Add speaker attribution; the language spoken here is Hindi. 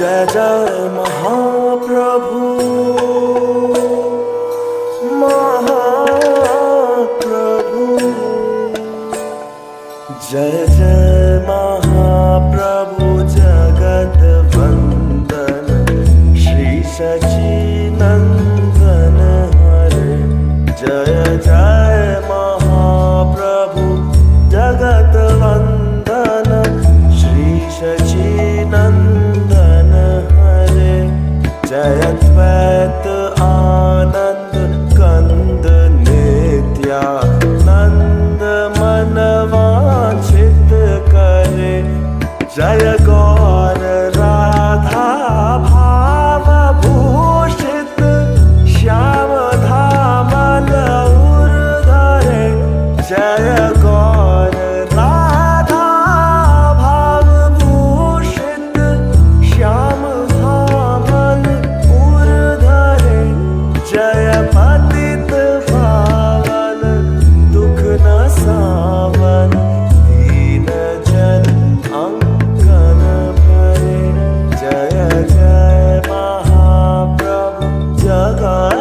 Speaker 1: जय जय महाप्रभु महाप्रभु जय जय महाप्रभु जगत वंदन श्री सच्चिनंदन हरे जय जय महाप्रभु जगत वंदन श्री सच्चिनंदन हरे जय द्वैत आनंद कंद नित्यानंद मन वांछित करे जय गौर राधा भाव भूषित श्याम धाम लहुर धरे जय गौर राधा भाव भूषित श्याम धाम लहुर धरे जय पतित पावन दुख न सावन दीन जन अंकन भरे जय जय महाप्रभु जगत